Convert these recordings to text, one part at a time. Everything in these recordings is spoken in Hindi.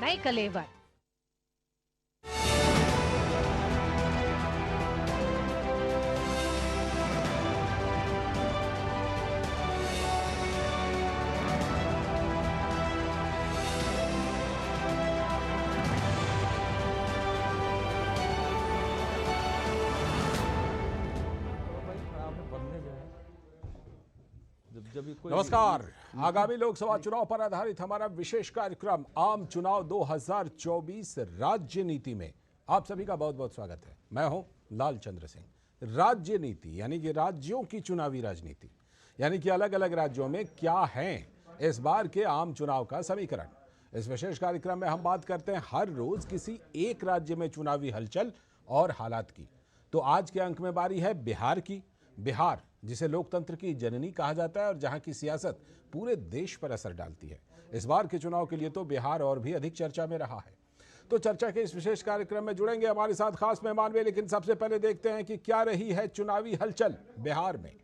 नए कलेवर। नमस्कार। आगामी लोकसभा चुनाव पर आधारित हमारा विशेष कार्यक्रम आम चुनाव 2024 राज्य नीति में आप सभी का बहुत बहुत स्वागत है। मैं हूं लाल चंद्र सिंह। राज्य नीति यानी कि राज्यों की चुनावी राजनीति, यानी कि अलग अलग राज्यों में क्या है इस बार के आम चुनाव का समीकरण। इस विशेष कार्यक्रम में हम बात करते हैं हर रोज किसी एक राज्य में चुनावी हलचल और हालात की। तो आज के अंक में बारी है बिहार की। बिहार जिसे लोकतंत्र की जननी कहा जाता है और जहां की सियासत पूरे देश पर असर डालती है। इस बार के चुनाव के लिए तो बिहार और भी अधिक चर्चा में रहा है। तो चर्चा के इस विशेष कार्यक्रम में जुड़ेंगे हमारे साथ खास मेहमान भी, लेकिन सबसे पहले देखते हैं कि क्या रही है चुनावी हलचल बिहार में।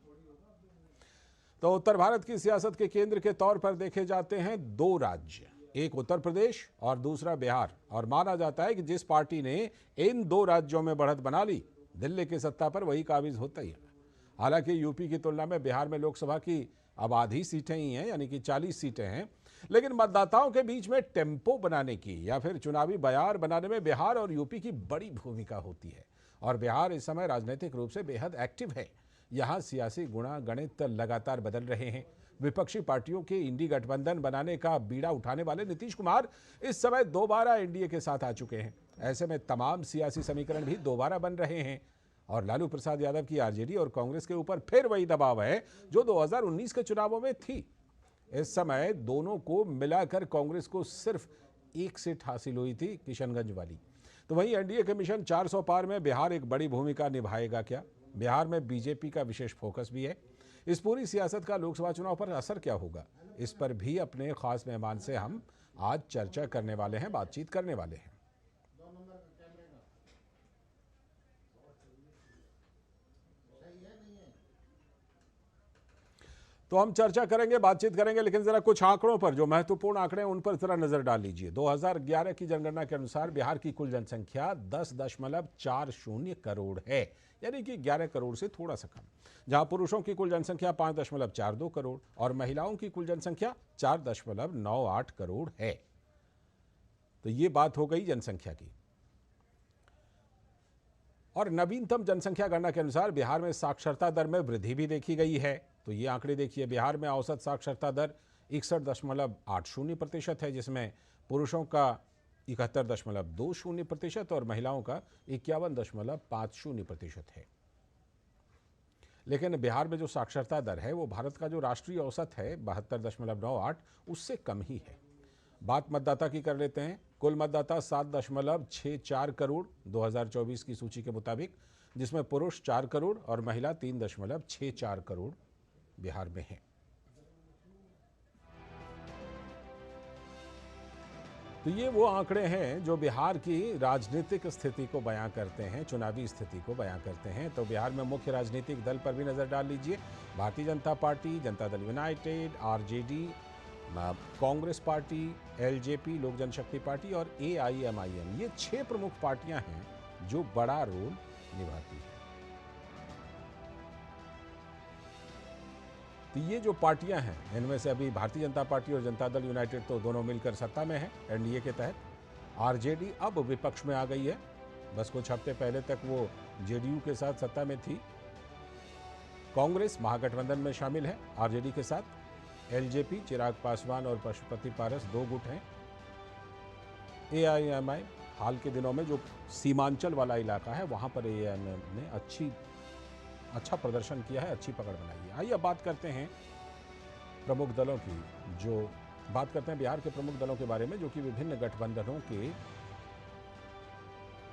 तो उत्तर भारत की सियासत के केंद्र के तौर पर देखे जाते हैं दो राज्य, एक उत्तर प्रदेश और दूसरा बिहार। और माना जाता है कि जिस पार्टी ने इन दो राज्यों में बढ़त बना ली, दिल्ली की सत्ता पर वही काबिज होता ही है। हालांकि यूपी की तुलना में बिहार में लोकसभा की अब आधी सीटें ही हैं, यानी कि 40 सीटें हैं, लेकिन मतदाताओं के बीच में टेम्पो बनाने की या फिर चुनावी बयार बनाने में बिहार और यूपी की बड़ी भूमिका होती है। और बिहार इस समय राजनीतिक रूप से बेहद एक्टिव है। यहाँ सियासी गुणा गणित लगातार बदल रहे हैं। विपक्षी पार्टियों के इंडी गठबंधन बनाने का बीड़ा उठाने वाले नीतीश कुमार इस समय दोबारा एनडीए के साथ आ चुके हैं। ऐसे में तमाम सियासी समीकरण भी दोबारा बन रहे हैं और लालू प्रसाद यादव की आरजेडी और कांग्रेस के ऊपर फिर वही दबाव है जो 2019 के चुनावों में थी। इस समय दोनों को मिलाकर कांग्रेस को सिर्फ एक सीट हासिल हुई थी, किशनगंज वाली। तो वहीं एनडीए के मिशन 400 पार में बिहार एक बड़ी भूमिका निभाएगा क्या? बिहार में बीजेपी का विशेष फोकस भी है। इस पूरी सियासत का लोकसभा चुनाव पर असर क्या होगा, इस पर भी अपने खास मेहमान से हम आज चर्चा करने वाले हैं, बातचीत करने वाले हैं। तो हम चर्चा करेंगे, बातचीत करेंगे, लेकिन जरा कुछ आंकड़ों पर, जो महत्वपूर्ण आंकड़े हैं उन पर जरा नजर डाल लीजिए। 2011 की जनगणना के अनुसार बिहार की कुल जनसंख्या 10.40 करोड़ है, यानी कि 11 करोड़ से थोड़ा सा कम। जहां पुरुषों की कुल जनसंख्या 5.42 करोड़ और महिलाओं की कुल जनसंख्या 4.98 करोड़ है। तो ये बात हो गई जनसंख्या की। और नवीनतम जनसंख्या गणना के अनुसार बिहार में साक्षरता दर में वृद्धि भी देखी गई है। तो ये आंकड़े देखिए, बिहार में औसत साक्षरता दर 61.80% है, जिसमें पुरुषों का 71.20% और महिलाओं का 51.50% है। लेकिन बिहार में जो साक्षरता दर है वो भारत का जो राष्ट्रीय औसत है 72.98 उससे कम ही है। बात मतदाता की कर लेते हैं। कुल मतदाता 7.64 करोड़ 2024 की सूची के मुताबिक, जिसमें पुरुष 4 करोड़ और महिला 3.64 करोड़ बिहार में है। तो ये वो आंकड़े हैं जो बिहार की राजनीतिक स्थिति को बयां करते हैं, चुनावी स्थिति को बयां करते हैं। तो बिहार में मुख्य राजनीतिक दल पर भी नजर डाल लीजिए। Bharatiya Janata party, Janata Dal United, RJD, Congress party, LJP, लोक जनशक्ति पार्टी और एआईएमआईएम, ये 6 प्रमुख पार्टियां हैं जो बड़ा रोल निभाती हैं। तो ये जो पार्टियां हैं, इनमें से अभी भारतीय जनता पार्टी और जनता दल यूनाइटेड तो दोनों मिलकर सत्ता में है एनडीए के तहत। आरजेडी अब विपक्ष में आ गई है, बस कुछ हफ्ते पहले तक वो जेडीयू के साथ सत्ता में थी। कांग्रेस महागठबंधन में शामिल है आरजेडी के साथ। एलजेपी, चिराग पासवान और पशुपति पारस 2 गुट हैं। एआईएमआई हाल के दिनों में जो सीमांचल वाला इलाका है वहां पर एआईएमआई ने अच्छा प्रदर्शन किया है, अच्छी पकड़ बनाई है। आइए अब बात करते हैं प्रमुख दलों की, बात करते हैं बिहार के प्रमुख दलों के बारे में, जो कि विभिन्न गठबंधनों के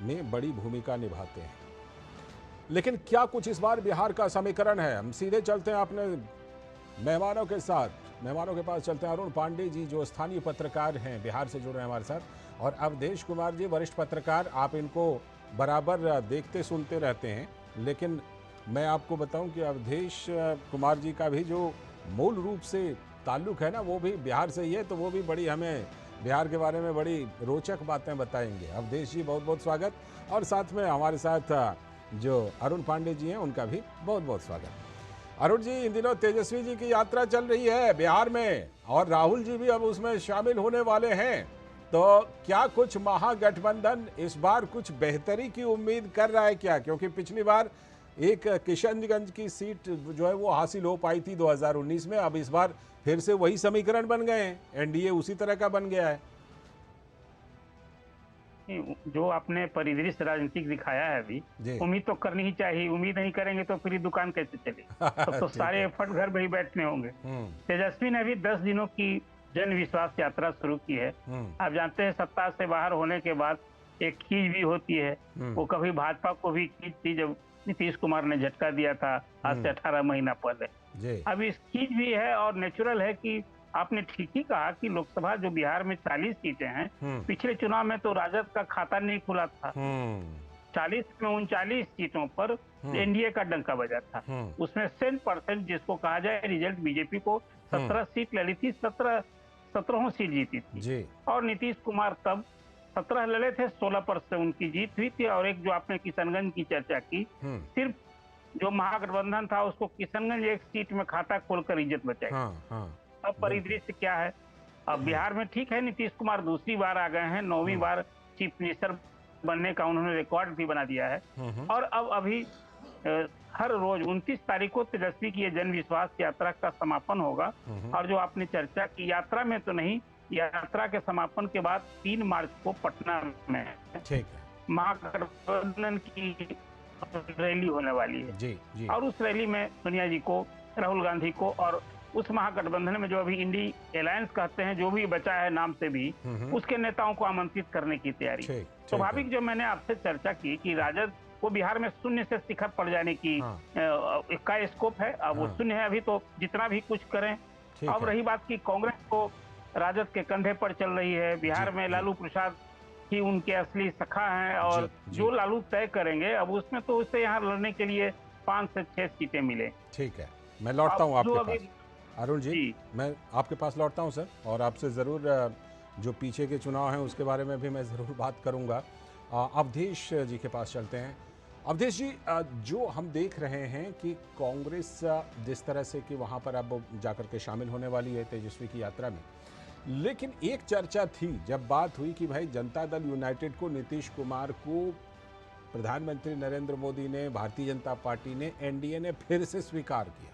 में बड़ी भूमिका निभाते हैं। लेकिन क्या कुछ इस बार बिहार का समीकरण है? हम सीधे चलते हैं अपने मेहमानों के साथ। मेहमानों के पास चलते हैं। अरुण पांडे जी जो स्थानीय पत्रकार हैं, बिहार से जुड़ रहे हैं हमारे साथ, और अवधेश कुमार जी वरिष्ठ पत्रकार। आप इनको बराबर देखते सुनते रहते हैं, लेकिन मैं आपको बताऊं कि अवधेश कुमार जी का भी जो मूल रूप से ताल्लुक है ना, वो भी बिहार से ही है। तो वो भी बड़ी हमें बिहार के बारे में बड़ी रोचक बातें बताएंगे। अवधेश जी बहुत बहुत स्वागत, और साथ में हमारे साथ जो अरुण पांडे जी हैं उनका भी बहुत बहुत स्वागत। अरुण जी, इन दिनों तेजस्वी जी की यात्रा चल रही है बिहार में, और राहुल जी भी अब उसमें शामिल होने वाले हैं। तो क्या कुछ महागठबंधन इस बार कुछ बेहतरी की उम्मीद कर रहा है क्या? क्योंकि पिछली बार एक किशनगंज की सीट जो है वो हासिल हो पाई थी 2019 में, अब इस बार फिर से वही समीकरण बन गए हैं, एनडीए उसी तरह का बन गया है। जो आपने परिदृश्य राजनीतिक दिखाया है अभी, उम्मीद तो करनी ही चाहिए। उम्मीद नहीं करेंगे तो फिर दुकान कैसे चलेगी? तो सारे एफर्ट घर में ही बैठने होंगे। तेजस्वी ने अभी 10 दिनों की जन विश्वास यात्रा शुरू की है। आप जानते हैं, सत्ता से बाहर होने के बाद एक खींच भी होती है। वो कभी भाजपा को भी खींच थी जब नीतीश कुमार ने झटका दिया था आज से 18 महीना पहले। अब इस खींच भी है, और नेचुरल है कि आपने ठीक ही कहा कि लोकसभा जो बिहार में 40 सीटें हैं, पिछले चुनाव में तो राजद का खाता नहीं खुला था। 40 में 39 सीटों पर एनडीए का डंका बजा था। उसमें 100% जिसको कहा जाए रिजल्ट बीजेपी को 17 सीट लड़ी थी, 17 सीट जीती थी। और नीतीश कुमार तब 17 लड़े थे, 16 पर से उनकी जीत हुई थी। और एक जो आपने किशनगंज की चर्चा की, सिर्फ जो महागठबंधन था उसको किशनगंज एक सीट में खाता खोलकर इज्जत बचाई। अब परिदृश्य क्या है? अब बिहार में ठीक है, नीतीश कुमार दूसरी बार आ गए हैं, 9वीं बार चीफ मिनिस्टर बनने का उन्होंने रिकॉर्ड भी बना दिया है। और अब अभी हर रोज 29 तारीख को तेजस्वी की जन विश्वास यात्रा का समापन होगा। और जो आपने चर्चा की, यात्रा में तो नहीं, यात्रा के समापन के बाद 3 मार्च को पटना में महागठबंधन की रैली होने वाली है। और उस रैली में सोनिया जी को, राहुल गांधी को, और उस महागठबंधन में जो अभी इंडी अलायंस कहते हैं, जो भी बचा है नाम से भी, उसके नेताओं को आमंत्रित करने की तैयारी। स्वाभाविक जो मैंने आपसे चर्चा की कि राजद को बिहार में शून्य से शिखर पड़ जाने की का स्कोप है। अब वो शून्य है अभी, तो जितना भी कुछ करें। अब रही बात की कांग्रेस को राजद के कंधे पर चल रही है। बिहार में लालू प्रसाद ही उनके असली सखा हैं, और जो लालू तय करेंगे, अब उसमें तो उससे यहाँ लड़ने के लिए 5 से 6 सीटें मिले। ठीक है, मैं लौटता हूँ आपके पास अरुण जी, मैं आपके पास लौटता हूं सर, और आपसे ज़रूर जो पीछे के चुनाव हैं उसके बारे में भी मैं ज़रूर बात करूंगा। अवधेश जी के पास चलते हैं। अवधेश जी, जो हम देख रहे हैं कि कांग्रेस जिस तरह से कि वहां पर अब जाकर के शामिल होने वाली है तेजस्वी की यात्रा में, लेकिन एक चर्चा थी जब बात हुई कि भाई जनता दल यूनाइटेड को, नीतीश कुमार को प्रधानमंत्री नरेंद्र मोदी ने, भारतीय जनता पार्टी ने, एनडीए ने फिर से स्वीकार किया।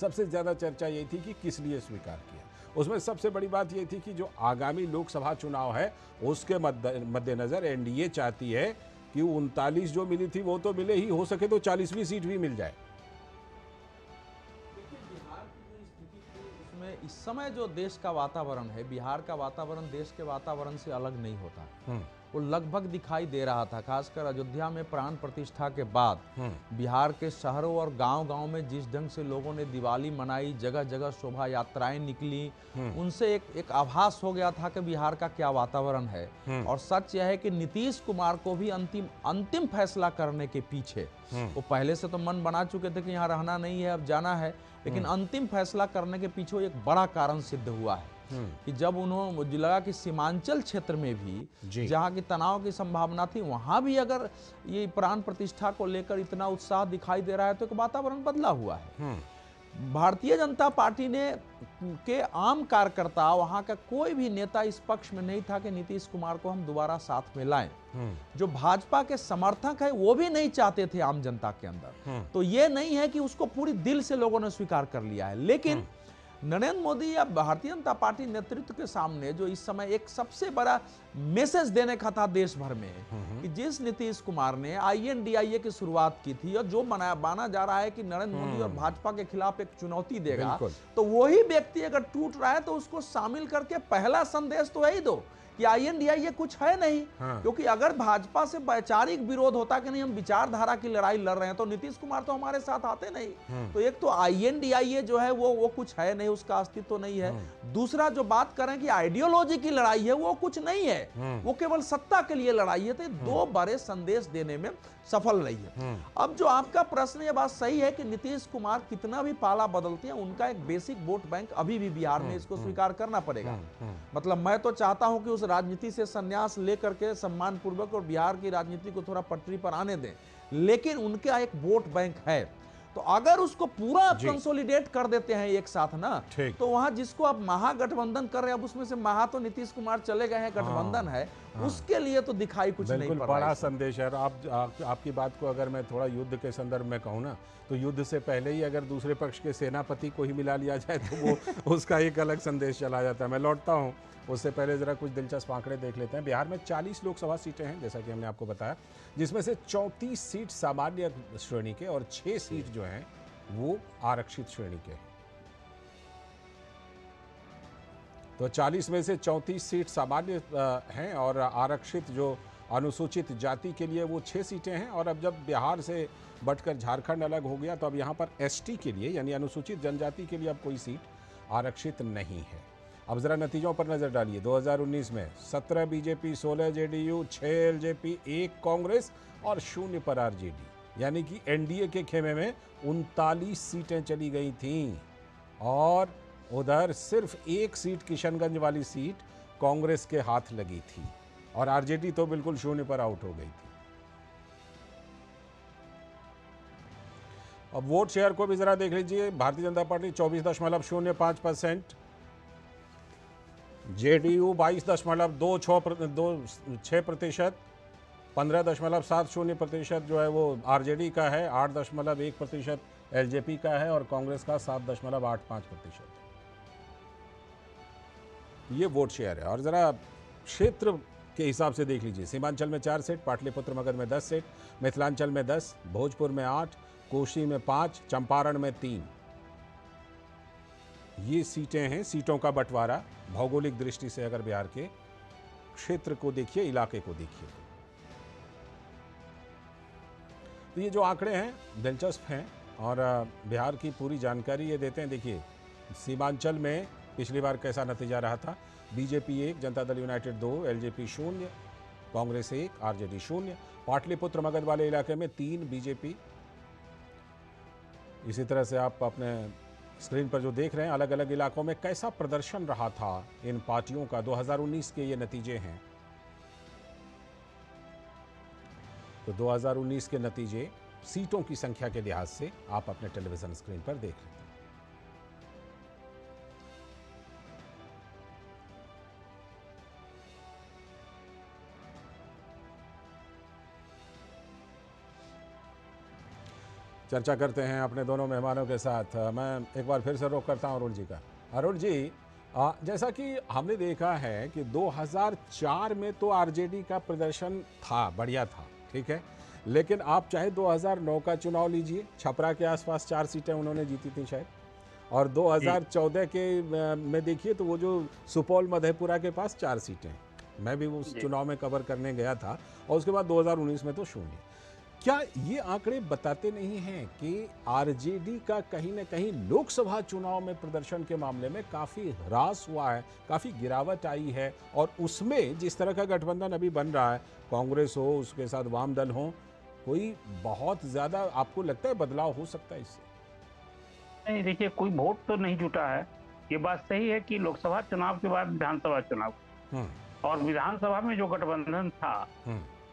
सबसे ज़्यादा चर्चा ये थी कि किस लिए स्वीकार किया। उसमें सबसे बड़ी बात ये थी कि जो आगामी लोकसभा चुनाव है उसके मद्देनज़र एनडीए चाहती है कि 39 जो मिली थी वो तो मिले ही, हो सके तो 40वीं सीट भी मिल जाए। बिहार की जो स्थिति थी उसमें इस समय जो देश का वातावरण है, बिहार का वातावरण देश के वातावरण से अलग नहीं होता। वो लगभग दिखाई दे रहा था, खासकर अयोध्या में प्राण प्रतिष्ठा के बाद बिहार के शहरों और गांव-गांव में जिस ढंग से लोगों ने दिवाली मनाई, जगह जगह शोभा यात्राएं निकली, उनसे एक आभास हो गया था कि बिहार का क्या वातावरण है। और सच यह है कि नीतीश कुमार को भी अंतिम फैसला करने के पीछे, वो पहले से तो मन बना चुके थे कि यहाँ रहना नहीं है, अब जाना है, लेकिन अंतिम फैसला करने के पीछे एक बड़ा कारण सिद्ध हुआ है कि जब उन्होंने, मुझे लगा कि सीमांचल क्षेत्र में भी जहां की तनाव की संभावना थी, वहां भी अगर ये प्राण प्रतिष्ठा को लेकर इतना उत्साह दिखाई दे रहा है तो एक वातावरण बदला हुआ है। भारतीय जनता पार्टी ने के आम कार्यकर्ता, वहां का कोई भी नेता इस पक्ष में नहीं था कि नीतीश कुमार को हम दोबारा साथ में लाएं। जो भाजपा के समर्थक है वो भी नहीं चाहते थे आम जनता के अंदर। तो ये नहीं है कि उसको पूरी दिल से लोगों ने स्वीकार कर लिया है, लेकिन नरेंद्र मोदी या भारतीय जनता पार्टी नेतृत्व के सामने जो इस समय एक सबसे बड़ा मैसेज देने का था देश भर में, कि जिस नीतीश कुमार ने INDIA की शुरुआत की थी और जो माना जा रहा है कि नरेंद्र मोदी और भाजपा के खिलाफ एक चुनौती देगा, तो वही व्यक्ति अगर टूट रहा है तो उसको शामिल करके पहला संदेश तो यही दो कि INDI ये कुछ है नहीं। क्योंकि अगर भाजपा से वैचारिक विरोध होता कि नहीं हम विचारधारा की लड़ाई लड़ रहे हैं, तो नीतीश कुमार तो हमारे साथ आते नहीं। तो एक तो INDI जो है वो कुछ है नहीं, उसका अस्तित्व तो नहीं है। दूसरा जो बात करें कि आइडियोलॉजी की लड़ाई है, वो कुछ नहीं है, वो केवल सत्ता के लिए लड़ाई है। तो दो बड़े संदेश देने में सफल रही है। अब जो आपका प्रश्न, ये बात सही है कि नीतीश कुमार कितना भी पाला बदलते हैं, उनका एक बेसिक वोट बैंक अभी भी बिहार में, इसको स्वीकार करना पड़ेगा। मतलब मैं तो चाहता हूं कि उस राजनीति से संन्यास लेकर के सम्मान पूर्वक और बिहार की राजनीति को थोड़ा पटरी पर आने दें, लेकिन उनका एक वोट बैंक है। तो अगर उसको पूरा कंसोलिडेट कर देते हैं एक साथ ना, तो वहां जिसको आप महागठबंधन कर रहे हैं, अब उसमें से महा तो नीतीश कुमार चले गए हैं, गठबंधन है, उसके लिए तो दिखाई कुछ नहीं पड़ रहा है। बड़ा संदेश है। आपकी बात को अगर मैं थोड़ा युद्ध के संदर्भ में कहूँ ना, तो युद्ध से पहले ही अगर दूसरे पक्ष के सेनापति को ही मिला लिया जाए तो वो उसका एक अलग संदेश चला जाता है। मैं लौटता हूँ, उससे पहले जरा कुछ दिलचस्प आंकड़े देख लेते हैं। बिहार में 40 लोकसभा सीटें हैं, जैसा कि हमने आपको बताया, जिसमें से 34 सीट सामान्य श्रेणी के और 6 सीट जो हैं वो आरक्षित श्रेणी के हैं। तो 40 में से 34 सीट सामान्य हैं और आरक्षित जो अनुसूचित जाति के लिए वो 6 सीटें हैं। और अब जब बिहार से बटकर झारखंड अलग हो गया, तो अब यहाँ पर ST के लिए, यानी अनुसूचित जनजाति के लिए अब कोई सीट आरक्षित नहीं है। अब जरा नतीजों पर नजर डालिए। 2019 में 17 बीजेपी, 16 JDU, 6 LJP, 1 कांग्रेस और 0 पर RJD, यानी कि NDA के खेमे में 39 सीटें चली गई थीं। और उधर सिर्फ 1 सीट, किशनगंज वाली सीट कांग्रेस के हाथ लगी थी और RJD तो बिल्कुल 0 पर आउट हो गई थी। अब वोट शेयर को भी जरा देख लीजिए। भारतीय जनता पार्टी 24.05%, JDU 22.26%, 15.70% जो है वो RJD का है, 8.1% LJP का है और कांग्रेस का 7.85%। ये वोट शेयर है। और जरा क्षेत्र के हिसाब से देख लीजिए। सीमांचल में 4 सीट, पाटलिपुत्र मगध में 10 सीट, मिथिलांचल में 10, भोजपुर में 8, कोशी में 5, चंपारण में 3। ये सीटें हैं, सीटों का बंटवारा भौगोलिक दृष्टि से। अगर बिहार के क्षेत्र को देखिए, इलाके को देखिए, तो ये जो आंकड़े हैं दिलचस्प हैं और बिहार की पूरी जानकारी ये देते हैं। देखिए सीमांचल में पिछली बार कैसा नतीजा रहा था। BJP 1, Janata Dal United 2, LJP 0, Congress 1, RJD 0। Pataliputra Magadh वाले इलाके में 3 बीजेपी। इसी तरह से आप अपने स्क्रीन पर जो देख रहे हैं, अलग अलग इलाकों में कैसा प्रदर्शन रहा था इन पार्टियों का। 2019 के ये नतीजे हैं। तो 2019 के नतीजे सीटों की संख्या के लिहाज से आप अपने टेलीविजन स्क्रीन पर देख लेते हैं। चर्चा करते हैं अपने दोनों मेहमानों के साथ। मैं एक बार फिर से रुख करता हूं अरुण जी का। अरुण जी, जैसा कि हमने देखा है कि 2004 में तो RJD का प्रदर्शन था, बढ़िया था, ठीक है, लेकिन आप चाहे 2009 का चुनाव लीजिए, छपरा के आसपास 4 सीटें उन्होंने जीती थी शायद, और 2014 के में देखिए तो वो जो सुपौल मधेपुरा के पास 4 सीटें, मैं भी उस चुनाव में कवर करने गया था, और उसके बाद 2019 में तो 0। क्या ये आंकड़े बताते नहीं हैं कि RJD का कहीं ना कहीं लोकसभा चुनाव में प्रदर्शन के मामले में काफ़ी ह्रास हुआ है, काफ़ी गिरावट आई है, और उसमें जिस तरह का गठबंधन अभी बन रहा है, कांग्रेस हो, उसके साथ वाम दल हो, कोई बहुत ज़्यादा आपको लगता है बदलाव हो सकता है इससे? नहीं, देखिए कोई वोट तो नहीं जुटा है। ये बात सही है कि लोकसभा चुनाव के बाद विधानसभा चुनाव, और विधानसभा में जो गठबंधन था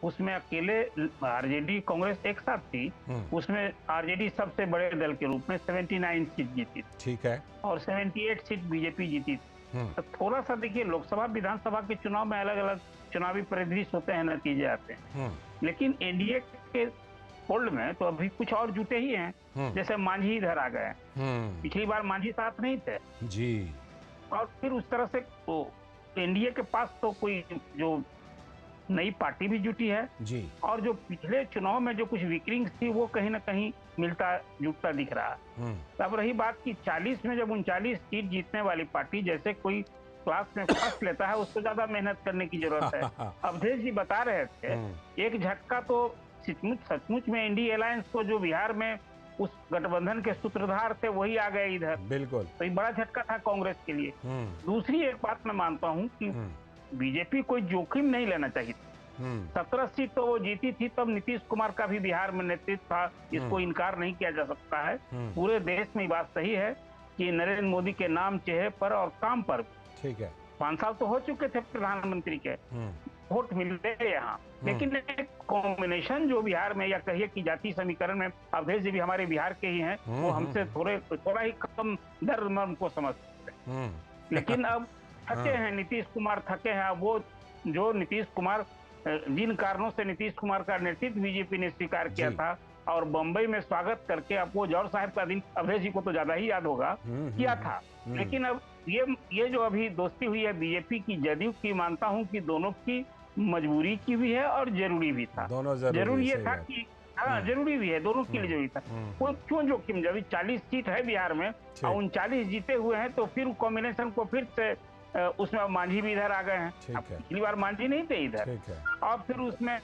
उसमें अकेले RJD कांग्रेस एक साथ थी, उसमें RJD सबसे बड़े दल के रूप में 79 सीट जीती थी, ठीक है, और 78 सीट बीजेपी जीती थी। तो थोड़ा सा देखिए, लोकसभा विधानसभा के चुनाव में अलग अलग चुनावी परिदृश्य होते हैं, नतीजे आते हैं, लेकिन NDA के फोल्ड में तो अभी कुछ और जुटे ही हैं। जैसे मांझी इधर आ गए, पिछली बार मांझी साथ नहीं थे जी, और फिर उस तरह से तो NDA के पास तो कोई जो नई पार्टी भी जुटी है जी, और जो पिछले चुनाव में जो कुछ विक्रिंग थी वो कहीं ना कहीं मिलता जुटता दिख रहा है। तब रही बात कि 40 में जब 39 सीट जीतने वाली पार्टी, जैसे कोई क्लास में फर्स्ट लेता है उसको ज्यादा मेहनत करने की जरूरत है। अवधेश जी बता रहे थे, एक झटका तो सचमुच में इंडिया अलायंस को, जो बिहार में उस गठबंधन के सूत्रधार थे वही आ गए इधर, बिल्कुल, तो ये बड़ा झटका था कांग्रेस के लिए। दूसरी एक बात मैं मानता हूँ कि बीजेपी कोई जोखिम नहीं लेना चाहिए। 17 सीट तो वो जीती थी, तब नीतीश कुमार का भी बिहार में नेतृत्व था, इसको इनकार नहीं किया जा सकता है। पूरे देश में बात सही है कि नरेंद्र मोदी के नाम, चेहरे पर और काम पर, ठीक है, 5 साल तो हो चुके थे प्रधानमंत्री के, वोट मिलते यहाँ, लेकिन एक कॉम्बिनेशन जो बिहार में, या कहिए कि जाति समीकरण में, अवधेश जी भी हमारे बिहार के ही हैं, वो हमसे थोड़ा ही कम दर्द मर्म को समझते हैं। लेकिन अब थके हैं नीतीश कुमार, थके हैं। अब वो जो नीतीश कुमार, जिन कारणों से नीतीश कुमार का नेतृत्व बीजेपी ने स्वीकार किया था और बम्बई में स्वागत करके, अब वो जौहर साहब का दिन अवधेश जी को तो ज्यादा ही याद होगा, किया था। लेकिन अब ये जो अभी दोस्ती हुई है बीजेपी की जदयू की, मानता हूं कि दोनों की मजबूरी की भी है और जरूरी भी था। दोनों जरूरी ये था कि जरूरी भी है, दोनों के लिए जरूरी था। कोई क्यों जोखिम, जब 40 सीट है बिहार में और 39 जीते हुए हैं, तो फिर कॉम्बिनेशन को फिर से उसमें अब मांझी भी इधर आ गए हैं। पिछली बार मांझी नहीं थे इधर, और फिर उसमें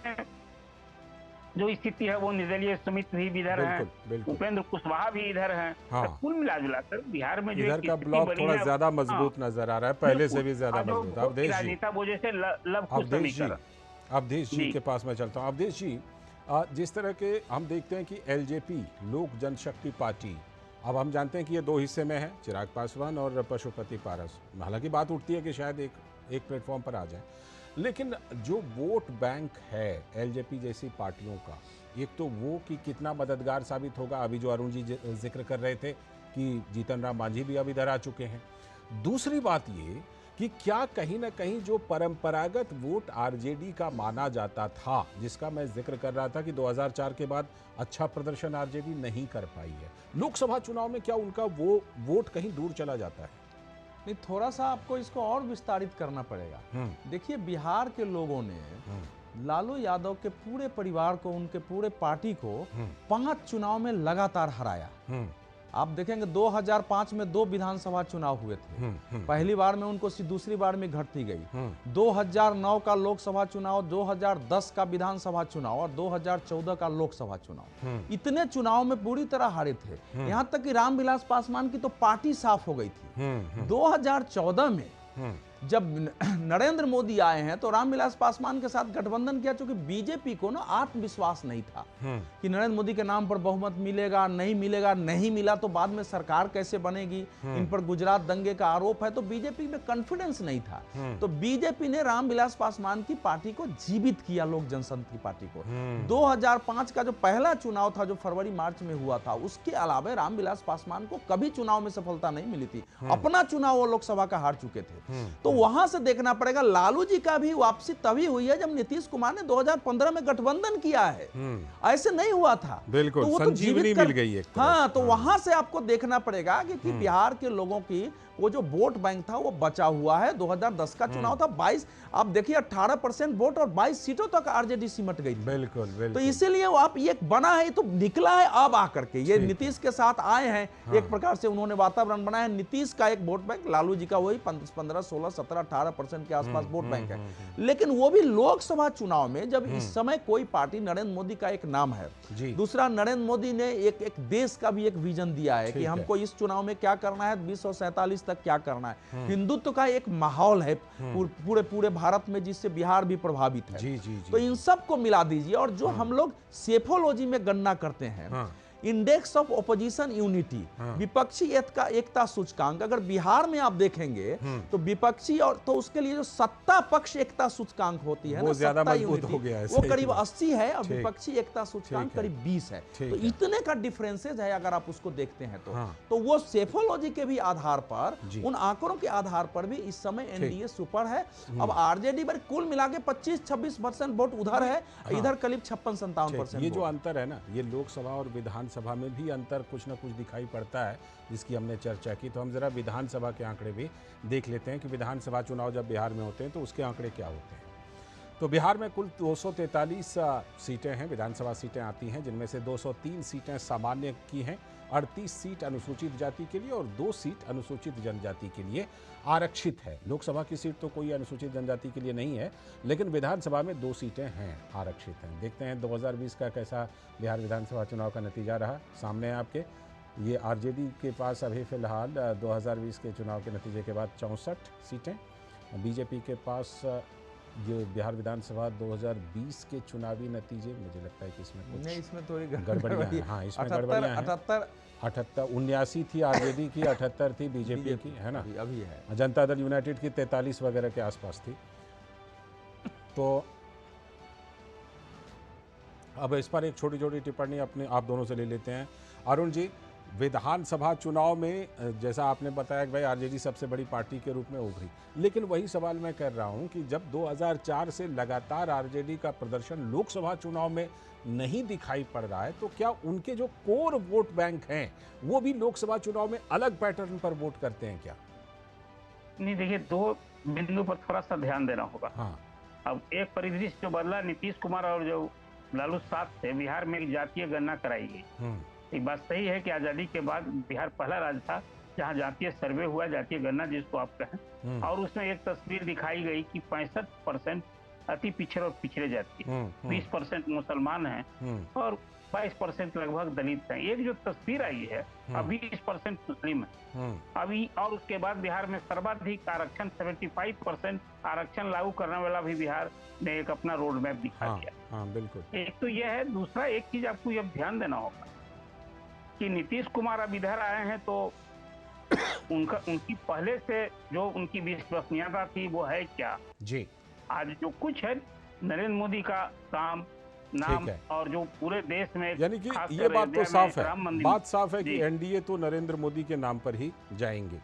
जो स्थिति है वो निर्दलीय सुमित भी इधर हैं, उपेंद्र कुशवाहा भी इधर हैं। तो कुल मिलाजुलाकर बिहार में जो इधर का ब्लॉक थोड़ा ज्यादा मजबूत नजर आ रहा है, पहले से भी ज्यादा मजबूत। अवधेश जी के पास मैं चलता हूँ। अवधेश जी, जिस तरह के हम देखते हैं कि एलजेपी, लोक जनशक्ति पार्टी, अब हम जानते हैं कि ये 2 हिस्से में है, चिराग पासवान और पशुपति पारस। हालांकि बात उठती है कि शायद एक प्लेटफॉर्म पर आ जाए, लेकिन जो वोट बैंक है एलजेपी जैसी पार्टियों का, एक तो वो कि कितना मददगार साबित होगा, अभी जो अरुण जी जिक्र कर रहे थे कि जीतन राम मांझी भी अब इधर आ चुके हैं। दूसरी बात ये कि क्या कहीं ना कहीं जो परंपरागत वोट आरजेडी का माना जाता था, जिसका मैं जिक्र कर रहा था कि 2004 के बाद अच्छा प्रदर्शन आरजेडी नहीं कर पाई है, लोकसभा चुनाव में क्या उनका वो वोट कहीं दूर चला जाता है? नहीं, थोड़ा सा आपको इसको और विस्तारित करना पड़ेगा। देखिए, बिहार के लोगों ने लालू यादव के पूरे परिवार को, उनके पूरे पार्टी को 5 चुनाव में लगातार हराया। आप देखेंगे 2005 में 2 विधानसभा चुनाव हुए थे, पहली बार में उनको दूसरी बार में घटती गई। 2009 का लोकसभा चुनाव, 2010 का विधानसभा चुनाव और 2014 का लोकसभा चुनाव, इतने चुनाव में पूरी तरह हारे थे। यहां तक कि रामविलास पासवान की तो पार्टी साफ हो गई थी। 2014 में जब नरेंद्र मोदी आए हैं तो रामविलास पासवान के साथ गठबंधन किया, क्योंकि बीजेपी को ना आत्मविश्वास नहीं था कि नरेंद्र मोदी के नाम पर बहुमत मिलेगा, नहीं मिलेगा, नहीं मिला तो बाद में सरकार कैसे बनेगी। इन पर गुजरात दंगे का आरोप है, तो बीजेपी में कॉन्फिडेंस नहीं था। तो बीजेपी ने रामविलास पासवान की पार्टी को जीवित किया, लोक जनशक्ति पार्टी को। 2005 का जो पहला चुनाव था, जो फरवरी मार्च में हुआ था, उसके अलावा रामविलास पासवान को कभी चुनाव में सफलता नहीं मिली थी। अपना चुनाव वो लोकसभा का हार चुके थे। तो वहां से देखना पड़ेगा, लालू जी का भी वापसी तभी हुई है जब नीतीश कुमार ने 2015 में गठबंधन किया है। ऐसे नहीं हुआ था, बिल्कुल, तो वो संजीवनी मिल गई है। हाँ, तो वहां से आपको देखना पड़ेगा कि बिहार के लोगों की वो जो वोट बैंक था वो बचा हुआ है। 2010 का चुनाव था, 22, आप देखिए 18% वोट और 22 सीटों तक आरजेडी सिमट गई। बिल्कुल, बिल्कुल। तो इसीलिए आप ये बना है, तो निकला है अब आकर के, ये नीतीश के साथ आए हैं। एक प्रकार से उन्होंने वातावरण बनाया। नीतीश का एक वोट बैंक, लालू जी का वही 15, 16, 17, 18% के आसपास वोट बैंक है। लेकिन वो भी लोकसभा चुनाव में, जब इस समय कोई पार्टी, नरेंद्र मोदी का एक नाम है, दूसरा नरेंद्र मोदी ने एक देश का भी एक विजन दिया है कि हमको इस चुनाव में क्या करना है, 2047 तक क्या करना है। हिंदुत्व का एक माहौल है पूरे भारत में, जिससे बिहार भी प्रभावित है। तो इन सब को मिला दीजिए, और जो हम लोग सेफोलॉजी में गणना करते हैं, इंडेक्स ऑफ ऑपोजिशन यूनिटी, विपक्षी एकता सूचकांक, अगर बिहार में आप देखेंगे तो विपक्षी, और तो उसके लिए जो सत्ता पक्ष एकता सूचकांक होती है, वो ज्यादा मजबूत हो गया है, वो करीब 80 है, और विपक्षी एकता सूचकांक करीब 20 है। तो इतने का डिफरेंसेज है अगर आप उसको देखते हैं तो वो सेफोलॉजी के भी आधार पर, उन आंकड़ों के आधार पर भी इस समय एनडीए सुपर है। अब आरजेडी पर कुल मिला के 25-26% वोट उधर है, इधर करीब 56-57%। ये जो अंतर है ना, ये लोकसभा और विधानसभा में भी अंतर कुछ ना कुछ दिखाई पड़ता है, जिसकी हमने चर्चा की। तो हम जरा विधानसभा के आंकड़े भी देख लेते हैं कि विधानसभा चुनाव जब बिहार में होते हैं तो उसके आंकड़े क्या होते हैं। तो बिहार में कुल 243 सीटें हैं, विधानसभा सीटें आती हैं, जिनमें से 203 सीटें सामान्य की हैं, 38 सीट अनुसूचित जाति के लिए और 2 सीट अनुसूचित जनजाति के लिए आरक्षित है। लोकसभा की सीट तो कोई अनुसूचित जनजाति के लिए नहीं है, लेकिन विधानसभा में 2 सीटें हैं, आरक्षित हैं। देखते हैं 2020 का कैसा बिहार विधानसभा चुनाव का नतीजा रहा। सामने है आपके, ये आरजेडी के पास अभी फिलहाल 2020 के चुनाव के नतीजे के बाद 64 सीटें, बीजेपी के पास ये बिहार विधानसभा 2020 के चुनावी नतीजे, मुझे लगता है कि इसमें कुछ नहीं, इसमें थोड़ी गड़बड़ियाँ हैं। हाँ, इसमें गड़बड़ियाँ हैं। 78 79 थी आरजेडी की, 78 थी बीजेपी की, है ना? अभी है जनता दल यूनाइटेड की 43 वगैरह के आसपास थी। तो अब इस पर एक छोटी छोटी टिप्पणी अपने आप दोनों से ले लेते हैं। अरुण जी, विधानसभा चुनाव में जैसा आपने बताया कि भाई आरजेडी सबसे बड़ी पार्टी के रूप में उभरी, लेकिन वही सवाल मैं कर रहा हूं कि जब 2004 से लगातार आरजेडी का प्रदर्शन लोकसभा चुनाव में नहीं दिखाई पड़ रहा है, तो क्या उनके जो कोर वोट बैंक हैं वो भी लोकसभा चुनाव में अलग पैटर्न पर वोट करते हैं क्या? नहीं, देखिए, 2 बिंदु पर थोड़ा सा ध्यान देना होगा। हाँ। अब एक परिदृश्य जो बदला, नीतीश कुमार और जो लालू साथ से बिहार में एक जातीय गणना कराई गई। एक बात सही है कि आजादी के बाद बिहार पहला राज्य था जहां जातीय सर्वे हुआ, जातीय गणना जिसको आप कहें, और उसमें एक तस्वीर दिखाई गई कि 65% अति पिछड़े और पिछड़े जाति, 20% मुसलमान हैं और 22% लगभग दलित हैं। एक जो तस्वीर आई है, अभी 20% मुस्लिम है अभी, और उसके बाद बिहार में सर्वाधिक आरक्षण 75% आरक्षण लागू करने वाला भी बिहार ने एक अपना रोड मैप दिखा दिया। हाँ, बिल्कुल। एक तो यह है। दूसरा, एक चीज आपको यह ध्यान देना होगा कि नीतीश कुमार अब इधर आए हैं तो उनकी पहले से जो उनकी विश्वसनीयता थी वो है क्या जी? आज जो कुछ है नरेंद्र मोदी का काम, नाम, और जो पूरे देश में, यानी कि ये बात तो साफ है, बात साफ है कि एनडीए तो नरेंद्र मोदी के नाम पर ही जाएगी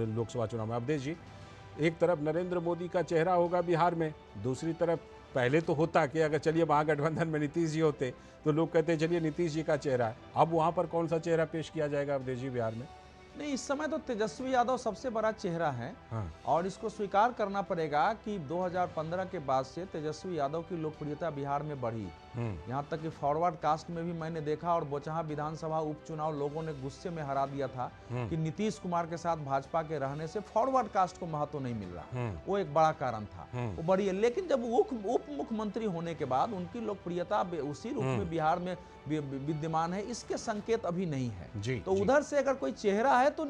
लोकसभा चुनाव में। अवधेश जी, एक तरफ नरेंद्र मोदी का चेहरा होगा बिहार में, दूसरी तरफ पहले तो होता कि अगर चलिए महागठबंधन में नीतीश जी होते तो लोग कहते हैं चलिए नीतीश जी का चेहरा है। अब वहां पर कौन सा चेहरा पेश किया जाएगा अवधेश जी बिहार में? नहीं, इस समय तो तेजस्वी यादव सबसे बड़ा चेहरा है। हाँ। और इसको स्वीकार करना पड़ेगा कि 2015 के बाद से तेजस्वी यादव की लोकप्रियता बिहार में बढ़ी। यहाँ तक कि फॉरवर्ड कास्ट में भी मैंने देखा, और बोचहा विधानसभा उपचुनाव लोगों ने गुस्से में हरा दिया था कि नीतीश कुमार के साथ भाजपा के रहने से फॉरवर्ड कास्ट को महत्व नहीं मिल रहा। वो एक बड़ा कारण था, वो बड़ी है। लेकिन जब उप मुख्यमंत्री होने के बाद उनकी लोकप्रियता उसी रूप में बिहार में विद्यमान है, इसके संकेत अभी नहीं है। तो उधर से अगर कोई चेहरा है तो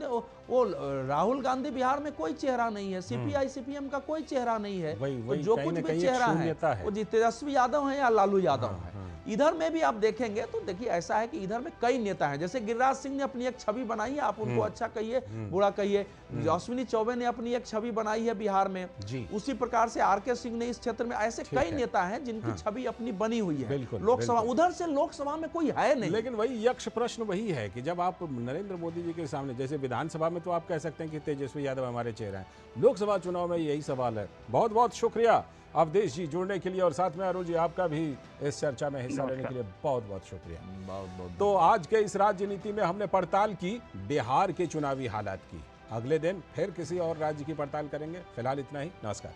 वो राहुल गांधी बिहार में कोई चेहरा नहीं है, सीपीआई सीपीएम का कोई चेहरा नहीं है। तो जो कुछ भी चेहरा है वो तेजस्वी यादव है या लालू यादव है। इधर में भी आप देखेंगे तो देखिए ऐसा है कि इधर में कई नेता हैं, जैसे गिरिराज सिंह ने अपनी एक छवि बनाई है, आप उनको अच्छा कहिए बुरा कहिए, अश्विनी चौबे ने अपनी एक छवि बनाई है बिहार में, उसी प्रकार से आरके सिंह ने इस क्षेत्र में, ऐसे कई नेता हैं जिनकी छवि अपनी बनी हुई है लोकसभा। उधर से लोकसभा में कोई है नहीं। लेकिन वही यक्ष प्रश्न वही है कि जब आप नरेंद्र मोदी जी के सामने, जैसे विधानसभा में तो आप कह सकते हैं कि तेजस्वी यादव हमारे चेहरा है, लोकसभा चुनाव में यही सवाल है। बहुत बहुत शुक्रिया अवधेश जी जुड़ने के लिए, और साथ में अरुण जी आपका भी इस चर्चा में हिस्सा लेने के लिए बहुत बहुत शुक्रिया। बहुत बहुत। तो आज के इस राजनीति में हमने पड़ताल की बिहार के चुनावी हालात की। अगले दिन फिर किसी और राज्य की पड़ताल करेंगे। फिलहाल इतना ही, नमस्कार।